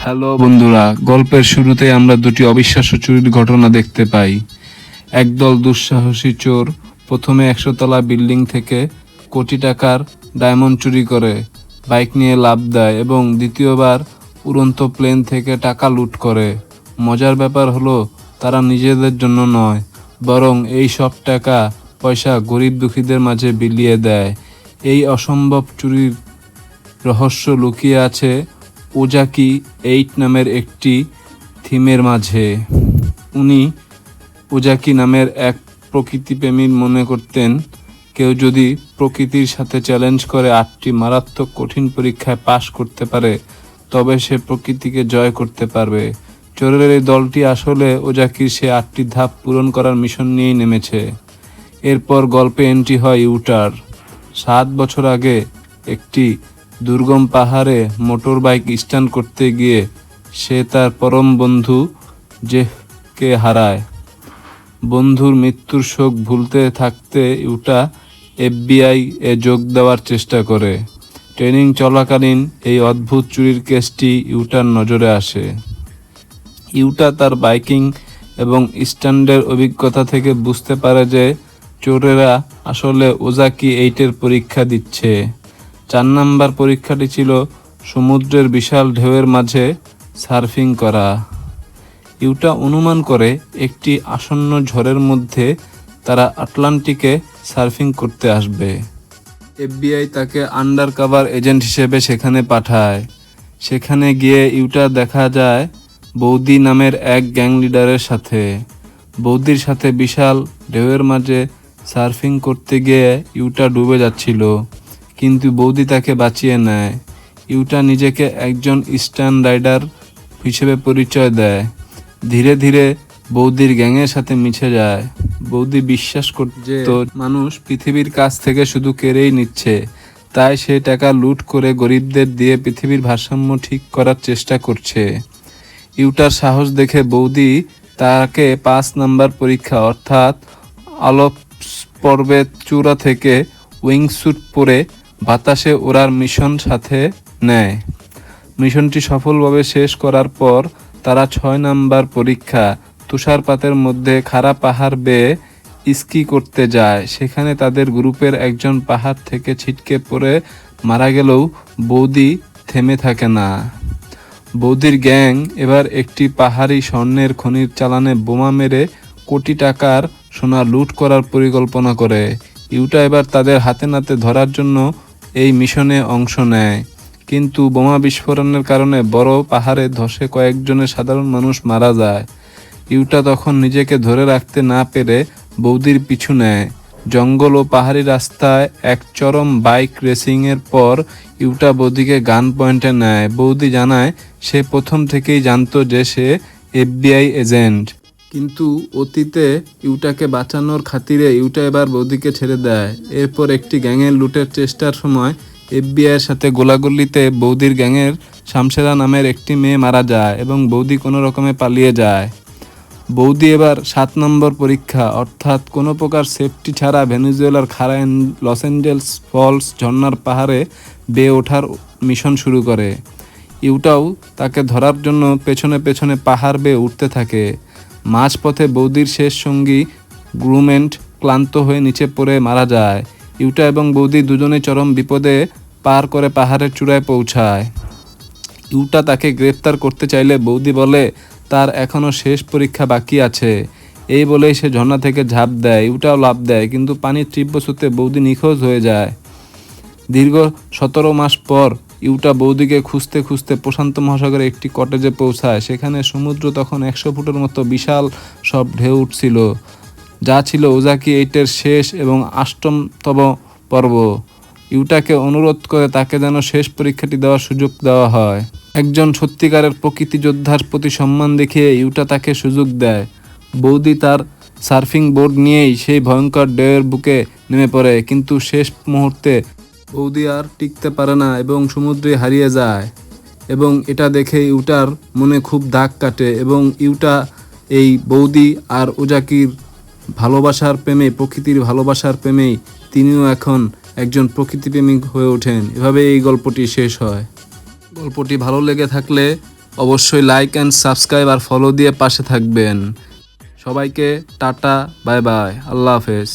Hello বন্ধুরা, গল্পের শুরুতে আমরা দুটি অবিশ্বাস্য চুরির ঘটনা দেখতে পাই। একদল দুঃসাহসী চোর প্রথমে 100 তলা বিল্ডিং থেকে কোটি টাকার ডায়মন্ড চুরি করে বাইক নিয়ে লাফ দেয় এবং দ্বিতীয়বার উড়ন্ত প্লেন থেকে টাকা লুট করে। মজার ব্যাপার হলো তারা নিজেদের জন্য নয়, বরং এই সব টাকা পয়সা গরিব দুঃখীদের মাঝে বিলিয়ে দেয়। এই অসম্ভব চুরির রহস্য লুকিয়ে আছে ওজাকি 8 নামের একটি থিমের মাঝে। উনি ওজাকি নামের এক প্রকৃতিপ্রেমী মনে করতেন, কেউ যদি প্রকৃতির সাথে চ্যালেঞ্জ করে 8টি মারাত্মক কঠিন পরীক্ষায় পাশ করতে পারে তবে সে প্রকৃতিকে জয় করতে পারবে। চোরের এই দলটি আসলে ওজাকির সে 8টি ধাপ পূরণ করার মিশন নিয়েই নেমেছে। এরপর গল্পে এন্ট্রি হয় ইউটার। 7 বছর আগে একটি দুর্গম পাহাড়ে মোটর বাইক স্ট্যান্ড করতে গিয়ে সে তার পরম বন্ধু জেফকে হারায়। বন্ধুর মৃত্যুর শোক ভুলতে থাকতে ইউটা FBI এ যোগ দেওয়ার চেষ্টা করে। ট্রেনিং চলাকালীন এই অদ্ভুত চুরির কেসটি ইউটার নজরে আসে। ইউটা তার বাইকিং এবং স্ট্যান্ডের অভিজ্ঞতা থেকে বুঝতে পারে যে চোরেরা আসলে ওজাকি 8-এর পরীক্ষা দিচ্ছে। 4 নাম্বার পরীক্ষাটি ছিল সমুদ্রের বিশাল ঢেউয়ের মাঝে সার্ফিং করা। ইউটা অনুমান করে একটি আসন্ন ঝড়ের মধ্যে তারা আটলান্টিকে সার্ফিং করতে আসবে। FBI তাকে আন্ডার কভার এজেন্ট হিসেবে সেখানে পাঠায়। সেখানে গিয়ে ইউটা দেখা যায় বৌদি নামের এক গ্যাং লিডারের সাথে। বৌদির সাথে বিশাল ঢেউয়ের মাঝে সার্ফিং করতে গিয়ে ইউটা ডুবে যাচ্ছিল, কিন্তু বৌদি তাকে বাঁচিয়ে নেয়। ইউটা নিজেকে একজন স্ট্যান্ড রাইডার হিসেবে পরিচয় দেয়। ধীরে ধীরে বৌদির গ্যাংয়ের সাথে মিশে যায়। বৌদি বিশ্বাস করত যে মানুষ পৃথিবীর কাছ থেকে শুধু কেড়েই নিচ্ছে, তাই সে টাকা লুট করে গরিবদের দিয়ে পৃথিবীর ভারসাম্য ঠিক করার চেষ্টা করছে। ইউটার সাহস দেখে বৌদি তাকে 5 নাম্বার পরীক্ষা অর্থাৎ আলপস পর্বত চূড়া থেকে উইংস্যুট পরে বাতাসে ওড়ার মিশন সাথে নেয়। মিশনটি সফলভাবে শেষ করার পর তারা 6 নাম্বার পরীক্ষা তুষারপাতের মধ্যে খাড়া পাহাড় বেয়ে স্কি করতে যায়। সেখানে তাদের গ্রুপের একজন পাহাড় থেকে ছিটকে পড়ে মারা গেলেও বৌদি থেমে থাকে না। বৌদির গ্যাং এবার একটি পাহাড়ি স্বর্ণের খনির চালানে বোমা মেরে কোটি টাকার সোনা লুট করার পরিকল্পনা করে। ইউটা এবার তাদের হাতে নাতে ধরার জন্য এই মিশনে অংশ নেয়, কিন্তু বোমা বিস্ফোরণের কারণে বড় পাহাড়ে ধসে কয়েকজনের সাধারণ মানুষ মারা যায়। ইউটা তখন নিজেকে ধরে রাখতে না পেরে বৌদির পিছু নেয়। জঙ্গল ও পাহাড়ি রাস্তায় এক চরম বাইক রেসিংয়ের পর ইউটা বৌদিকে গান পয়েন্টে নেয়। বৌদি জানায় সে প্রথম থেকেই জানতো যে সে FBI এজেন্ট, কিন্তু অতীতে ইউটাকে বাঁচানোর খাতিরে ইউটা এবার বৌদিকে ছেড়ে দেয়। এরপর একটি গ্যাংয়ের লুটের চেষ্টার সময় FBI এর সাথে গোলাগুলিতে বৌদির গ্যাংয়ের শামশেরা নামের একটি মেয়ে মারা যায় এবং বৌদি কোনো রকমে পালিয়ে যায়। বৌদি এবার 7 নম্বর পরীক্ষা অর্থাৎ কোনো প্রকার সেফটি ছাড়া ভেনেজুয়েলার খাড়া লস অ্যাঞ্জেলস ফলস ঝর্ণার পাহাড়ে বেয়ে ওঠার মিশন শুরু করে। ইউটাও তাকে ধরার জন্য পেছনে পেছনে পাহাড় বেয়ে উঠতে থাকে। মাঝপথে বৌদির শেষ সঙ্গী গ্রুমেন্ট ক্লান্ত হয়ে নিচে পড়ে মারা যায়। ইউটা এবং বৌদি দুজনেই চরম বিপদে পার করে পাহাড়ের চূড়ায় পৌঁছায়। ইউটা তাকে গ্রেফতার করতে চাইলে বৌদি বলে তার এখনও শেষ পরীক্ষা বাকি আছে। এই বলেই সে ঝর্ণা থেকে ঝাঁপ দেয়। ইউটাও লাফ দেয়, কিন্তু পানির তীব্র স্রোতে বৌদি নিখোঁজ হয়ে যায়। দীর্ঘ 17 মাস পর ইউটা বৌদিকে খুঁজতে খুঁজতে প্রশান্ত মহাসাগরে একটি কটেজে পৌঁছায়। সেখানে সমুদ্র তখন 100 ফুটের মতো বিশাল সব ঢেউ উঠছিল, যা ছিল ওজাকি 8-এর শেষ এবং 8তম পর্ব। ইউটাকে অনুরোধ করে তাকে যেন শেষ পরীক্ষাটি দেওয়ার সুযোগ দেওয়া হয়। একজন সত্যিকারের প্রকৃতি যোদ্ধার প্রতি সম্মান দেখিয়ে ইউটা তাকে সুযোগ দেয়। বৌদি তার সার্ফিং বোর্ড নিয়েই সেই ভয়ঙ্কর ঢেউয়ের বুকে নেমে পড়ে, কিন্তু শেষ মুহূর্তে বৌদি আর টিকতে পারে না এবং সমুদ্রে হারিয়ে যায়। এবং এটা দেখে ইউটার মনে খুব দাগ কাটে এবং ইউটা এই বৌদি আর ওজাকির ভালোবাসার প্রেমে, প্রকৃতির ভালোবাসার প্রেমেই তিনিও এখন একজন প্রকৃতিপ্রেমিক হয়ে ওঠেন। এভাবে এই গল্পটি শেষ হয়। গল্পটি ভালো লেগে থাকলে অবশ্যই লাইক অ্যান্ড সাবস্ক্রাইব আর ফলো দিয়ে পাশে থাকবেন। সবাইকে টাটা, বাই বাই, আল্লাহ হাফেজ।